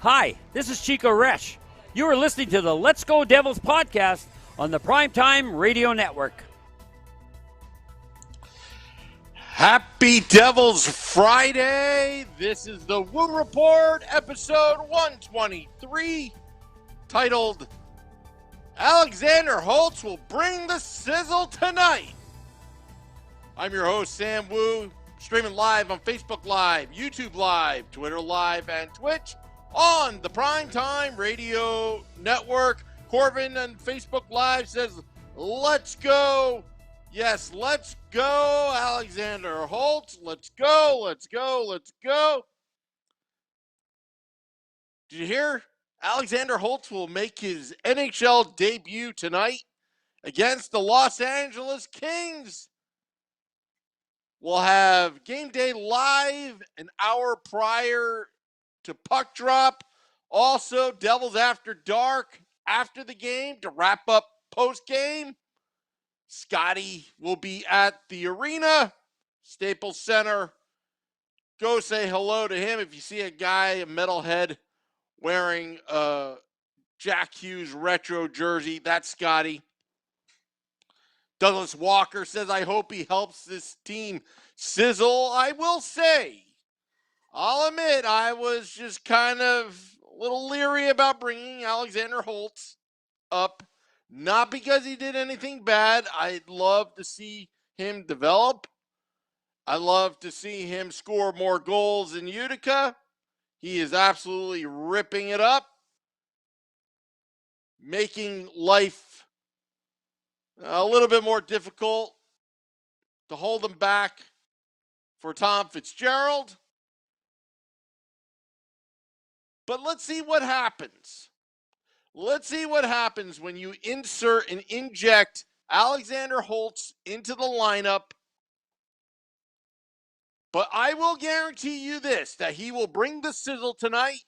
Hi, this is Chico Resch. You are listening to the Let's Go Devils podcast on the Primetime Radio Network. Happy Devils Friday. This is the Woo Report, episode 123, titled Alexander Holtz will bring the sizzle tonight. I'm your host, Sam Woo, streaming live on Facebook Live, YouTube Live, Twitter Live, and Twitch on the Primetime Radio Network. Corbin on Facebook Live says, let's go. Yes, let's go, Alexander Holtz. Let's go, let's go, let's go. Did you hear? Alexander Holtz will make his NHL debut tonight against the Los Angeles Kings. We'll have game day live an hour prior to puck drop. Also, Devils After Dark after the game to wrap up post game. Scotty will be at the arena, Staples Center. Go say hello to him. If you see a guy, a metalhead, wearing a Jack Hughes retro jersey, that's Scotty. Douglas Walker says, I hope he helps this team sizzle. I will say, I'll admit, I was just kind of a little leery about bringing Alexander Holtz up. Not because he did anything bad. I'd love to see him develop. I love to see him score more goals in Utica. He is absolutely ripping it up, making life a little bit more difficult to hold him back for Tom Fitzgerald. But let's see what happens. Let's see what happens when you insert and inject Alexander Holtz into the lineup. But I will guarantee you this, that he will bring the sizzle tonight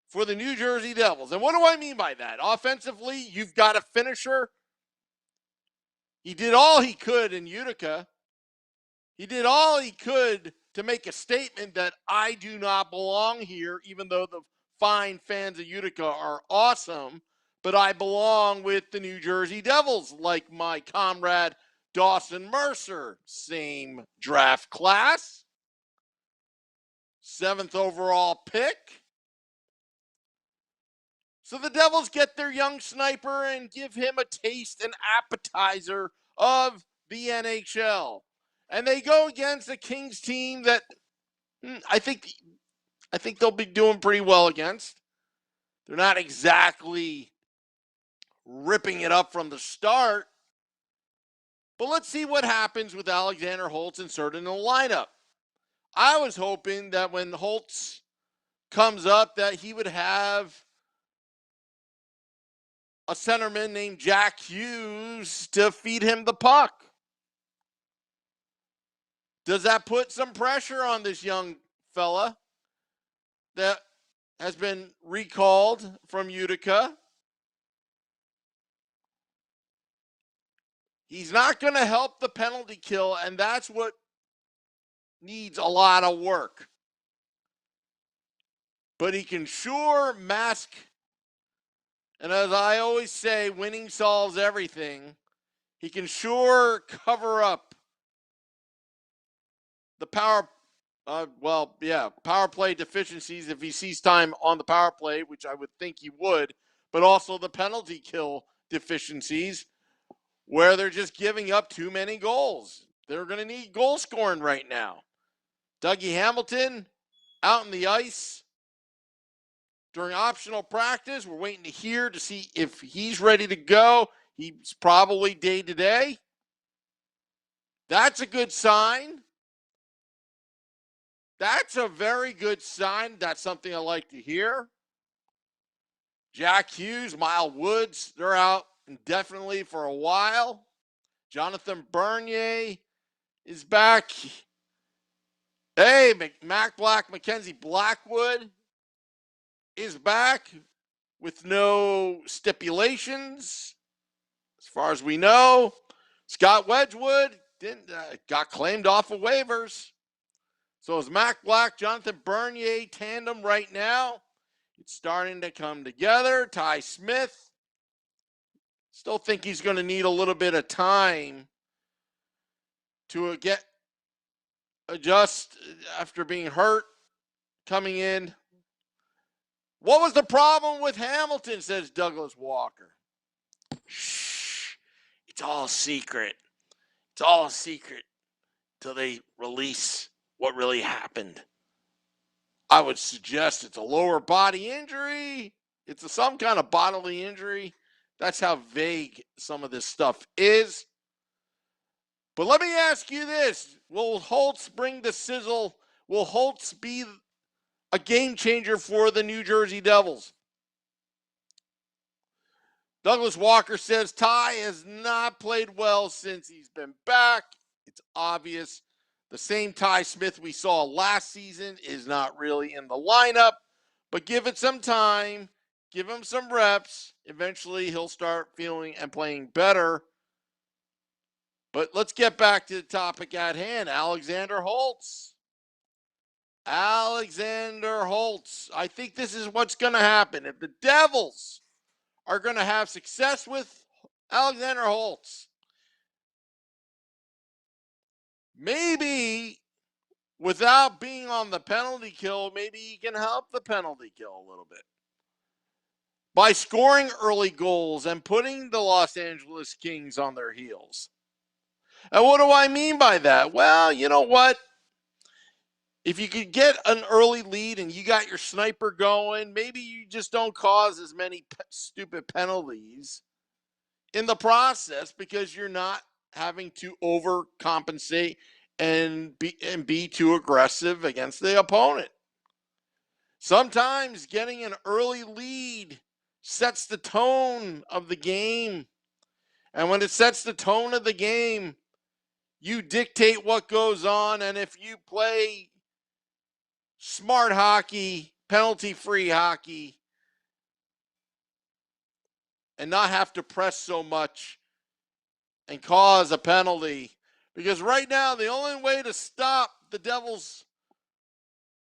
for the New Jersey Devils. And what do I mean by that? Offensively, you've got a finisher. He did all he could in Utica. He did all he could to make a statement that I do not belong here, even though the fine fans of Utica are awesome, but I belong with the New Jersey Devils, like my comrade Dawson Mercer. Same draft class. 7th overall pick. So the Devils get their young sniper and give him a taste, an appetizer of the NHL. And they go against a Kings team that I think they'll be doing pretty well against. They're not exactly ripping it up from the start. But let's see what happens with Alexander Holtz inserted in the lineup. I was hoping that when Holtz comes up that he would have a centerman named Jack Hughes to feed him the puck. Does that put some pressure on this young fella that has been recalled from Utica? He's not going to help the penalty kill, and that's what needs a lot of work. But he can sure mask, and as I always say, winning solves everything. He can sure cover up the power play deficiencies if he sees time on the power play, which I would think he would, but also the penalty kill deficiencies where they're just giving up too many goals. They're going to need goal scoring right now. Dougie Hamilton out on the ice during optional practice. We're waiting to hear to see if he's ready to go. He's probably day to day. That's a good sign. That's a very good sign. That's something I like to hear. Jack Hughes, Miles Woods, they're out indefinitely for a while. Jonathan Bernier is back. Hey, Mackenzie Blackwood is back with no stipulations, as far as we know. Scott Wedgwood got claimed off of waivers. So is Mac Black, Jonathan Bernier tandem right now. It's starting to come together. Ty Smith, still think he's going to need a little bit of time to adjust after being hurt coming in. What was the problem with Hamilton, says Douglas Walker. Shh. It's all secret. It's all secret till they release what really happened. I would suggest it's a lower body injury. It's some kind of bodily injury. That's how vague some of this stuff is. But let me ask you this. Will Holtz bring the sizzle? Will Holtz be a game changer for the New Jersey Devils? Douglas Walker says Ty has not played well since he's been back. It's obvious. The same Ty Smith we saw last season is not really in the lineup, but give it some time, give him some reps. Eventually he'll start feeling and playing better. But let's get back to the topic at hand. Alexander Holtz. Alexander Holtz. I think this is what's going to happen. If the Devils are going to have success with Alexander Holtz, maybe without being on the penalty kill, maybe he can help the penalty kill a little bit by scoring early goals and putting the Los Angeles Kings on their heels. And what do I mean by that? Well, you know what? If you could get an early lead and you got your sniper going, maybe you just don't cause as many stupid penalties in the because you're not having to overcompensate and be too aggressive against the opponent. Sometimes getting an early lead sets the tone of the game. And when it sets the tone of the game, you dictate what goes on. And if you play smart hockey, penalty-free hockey, and not have to press so much and cause a penalty, because right now the only way to stop the Devils'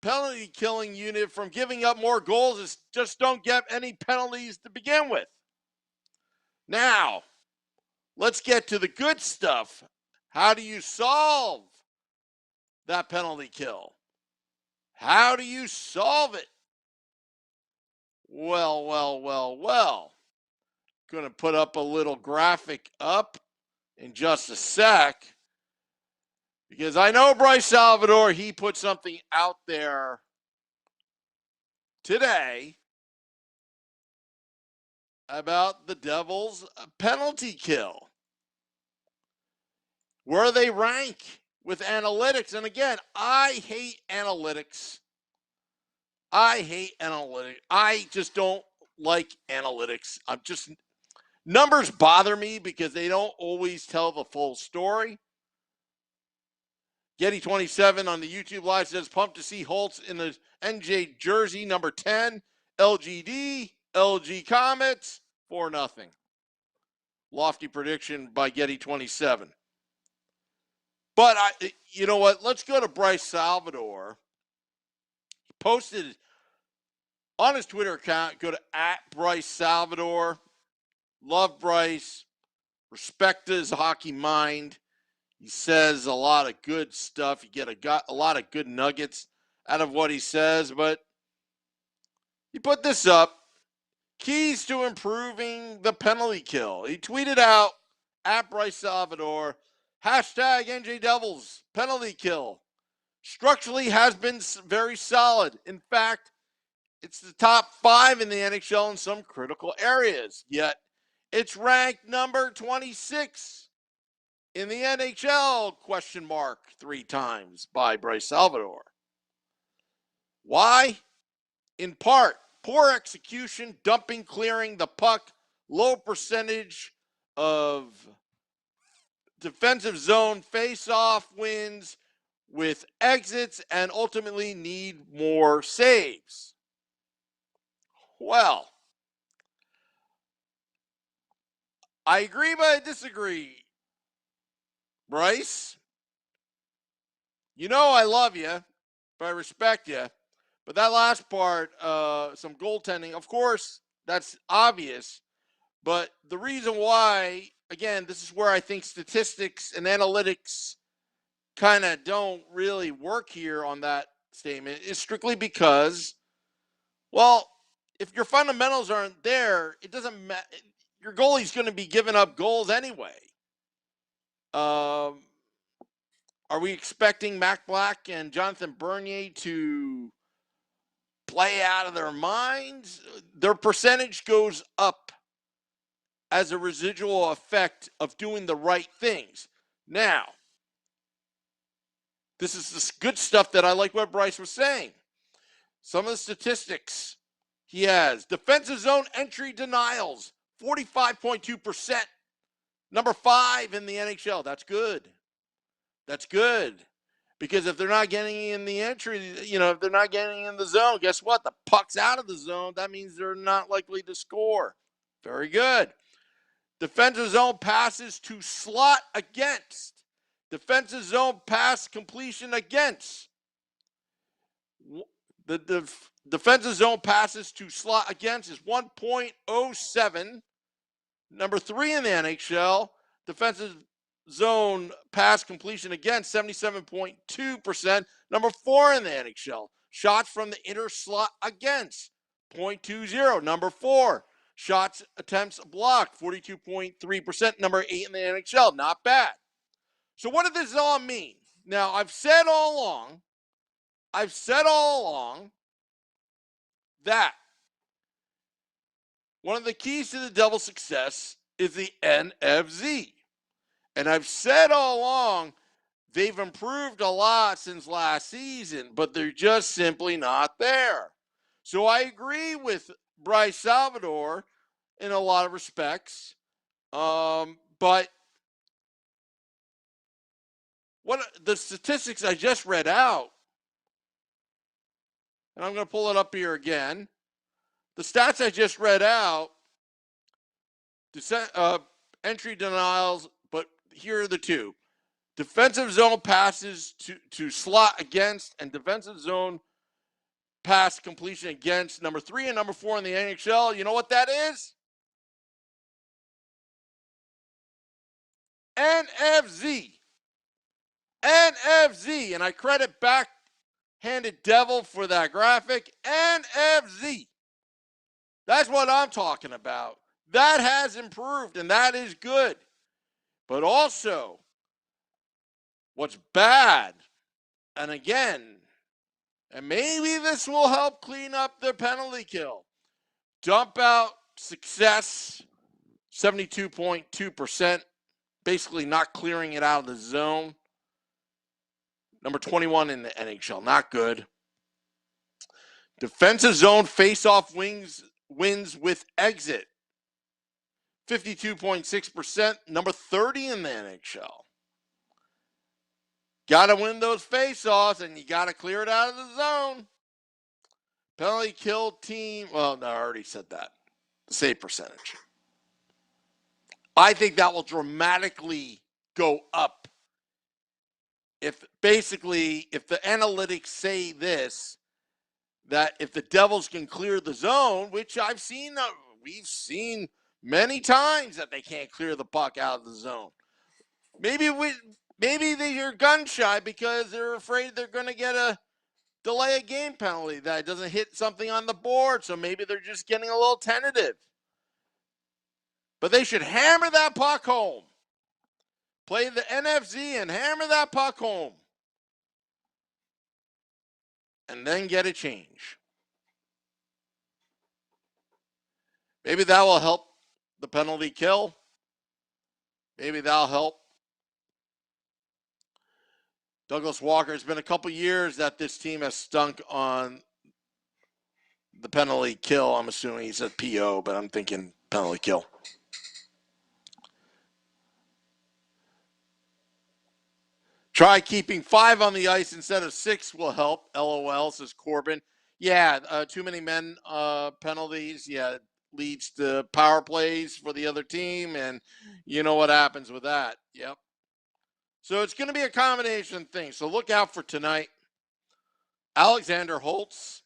penalty killing unit from giving up more goals is just don't get any penalties to begin with. Now, let's get to the good stuff. How do you solve that penalty kill? How do you solve it? Well. Going to put up a little graphic up in just a sec, because I know Bryce Salvador, he put something out there today about the Devils' penalty kill, where they rank with analytics. And again, I hate analytics. I just don't like analytics. Numbers bother me because they don't always tell the full story. Getty27 on the YouTube Live says, pumped to see Holtz in the NJ jersey, number 10, LGD, LG Comets, 4-0. Lofty prediction by Getty27. But you know what? Let's go to Bryce Salvador. He posted on his Twitter account, go to @BryceSalvador. Love Bryce. Respect his hockey mind. He says a lot of good stuff. You get a lot of good nuggets out of what he says. But he put this up. Keys to improving the penalty kill. He tweeted out @BryceSalvador, #NJ Devils penalty kill. Structurally has been very solid. In fact, it's the top 5 in the NHL in some critical areas. Yet, it's ranked number 26 in the NHL, 3 times by Bryce Salvador. Why? In part, poor execution, dumping, clearing the puck, low percentage of defensive zone face-off wins with exits, and ultimately need more saves. Well, I agree, but I disagree. Bryce, you know I love you, but I respect you. But that last part, some goaltending, of course, that's obvious. But the reason why, again, this is where I think statistics and analytics kind of don't really work here on that statement, is strictly because, well, if your fundamentals aren't there, it doesn't matter. Your goalie's going to be giving up goals anyway. Are we expecting Mac Black and Jonathan Bernier to play out of their minds? Their percentage goes up as a residual effect of doing the right things. Now, this is this good stuff that I like what Bryce was saying. Some of the statistics he has. Defensive zone entry denials, 45.2%. Number 5 in the NHL. That's good. That's good. Because if they're not getting in the entry, if they're not getting in the zone, guess what? The puck's out of the zone. That means they're not likely to score. Very good. Defensive zone passes to slot against. Defensive zone pass completion against. The defensive zone passes to slot against is 1.07. Number 3 in the NHL. Defensive zone pass completion against, 77.2%. Number 4 in the NHL. Shots from the inner slot against, 0.20. Number 4. Shots attempts blocked, 42.3%. Number 8 in the NHL. Not bad. So what does this all mean? Now, I've said all along that one of the keys to the Devils' success is the NFZ. And I've said all along, they've improved a lot since last season, but they're just simply not there. So I agree with Bryce Salvador in a lot of respects. But what the statistics I just read out, and I'm going to pull it up here again. The stats I just read out, entry denials, but here are the two. Defensive zone passes to slot against and defensive zone pass completion against, number 3 and number 4 in the NHL. You know what that is? NFZ. NFZ. And I credit backhanded Devil for that graphic. NFZ. That's what I'm talking about. That has improved, and that is good. But also, what's bad, and again, and maybe this will help clean up the penalty kill. Dump out success, 72.2%. Basically not clearing it out of the zone. Number 21 in the NHL, not good. Defensive zone face-off wins with exit, 52.6%. Number 30 in the NHL. Got to win those face-offs, and you got to clear it out of the zone. Penalty kill team, well, no, I already said that. The save percentage. I think that will dramatically go up. If the analytics say this, that if the Devils can clear the zone, which we've seen many times that they can't clear the puck out of the zone. Maybe they're gun shy because they're afraid they're going to get a delay a game penalty that doesn't hit something on the board. So maybe they're just getting a little tentative. But they should hammer that puck home. Play the NFZ and hammer that puck home. And then get a change. Maybe that will help the penalty kill. Maybe that'll help. Douglas Walker, it's been a couple years that this team has stunk on the penalty kill. I'm assuming he said PO, but I'm thinking penalty kill. Try keeping 5 on the ice instead of 6 will help. LOL, says Corbin. Yeah, too many men penalties. Yeah, leads to power plays for the other team, and you know what happens with that. Yep. So it's going to be a combination thing. So look out for tonight. Alexander Holtz,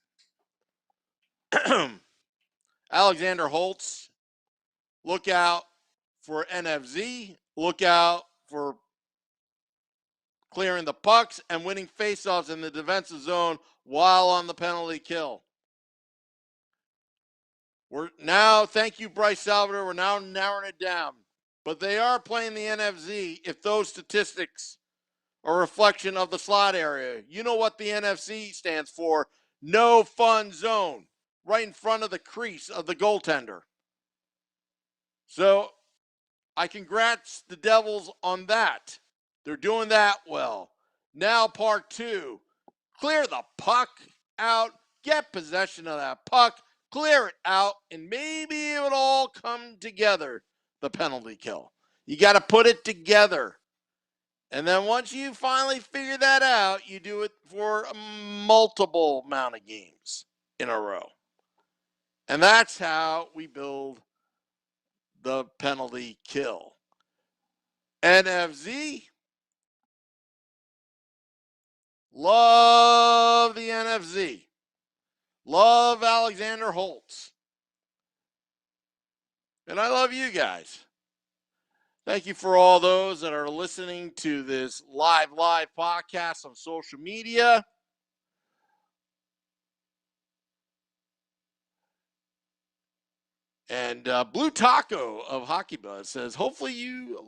Alexander Holtz, look out for NFZ. Look out for clearing the pucks and winning faceoffs in the defensive zone while on the penalty kill. Thank you, Bryce Salvador. We're now narrowing it down. But they are playing the NFZ if those statistics are a reflection of the slot area. You know what the NFC stands for. No fun zone. Right in front of the crease of the goaltender. So I congrats the Devils on that. They're doing that well. Now part 2. Clear the puck out. Get possession of that puck. Clear it out. And maybe it would all come together. The penalty kill. You got to put it together. And then once you finally figure that out, you do it for a multiple amount of games in a row. And that's how we build the penalty kill. NFZ. Love the NFZ. Love Alexander Holtz. And I love you guys. Thank you for all those that are listening to this live podcast on social media. And Blue Taco of Hockey Buzz says, hopefully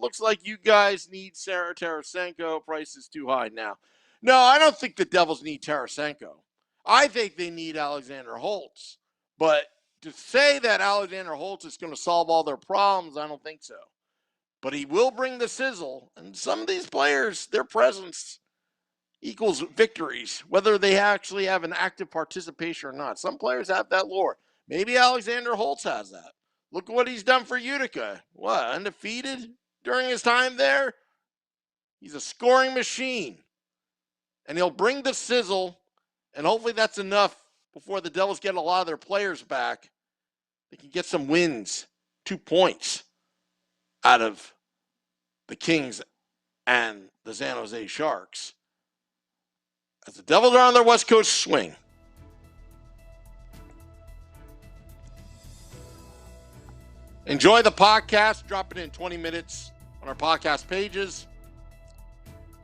looks like you guys need Sarah Tarasenko. Price is too high now. No, I don't think the Devils need Tarasenko. I think they need Alexander Holtz. But to say that Alexander Holtz is going to solve all their problems, I don't think so. But he will bring the sizzle. And some of these players, their presence equals victories, whether they actually have an active participation or not. Some players have that lore. Maybe Alexander Holtz has that. Look at what he's done for Utica. What, undefeated during his time there? He's a scoring machine. And he'll bring the sizzle, and hopefully that's enough before the Devils get a lot of their players back. They can get some wins, 2 points out of the Kings and the San Jose Sharks. As the Devils are on their West Coast swing. Enjoy the podcast. Drop it in 20 minutes on our podcast pages.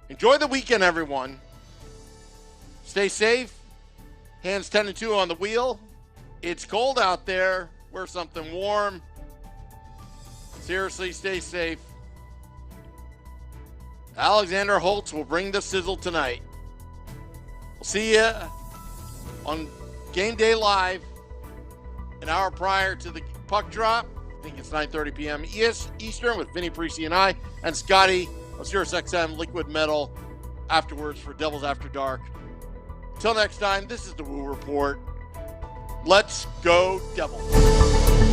Enjoy the weekend, everyone. Stay safe. Hands 10 and 2 on the wheel. It's cold out there. Wear something warm. Seriously, stay safe. Alexander Holtz will bring the sizzle tonight. We'll see you on Game Day Live an hour prior to the puck drop. I think it's 9:30 p.m. Eastern with Vinny Parisi and I, and Scotty of SiriusXM Liquid Metal afterwards for Devils After Dark. Until next time, this is the Woo Report. Let's go Devils.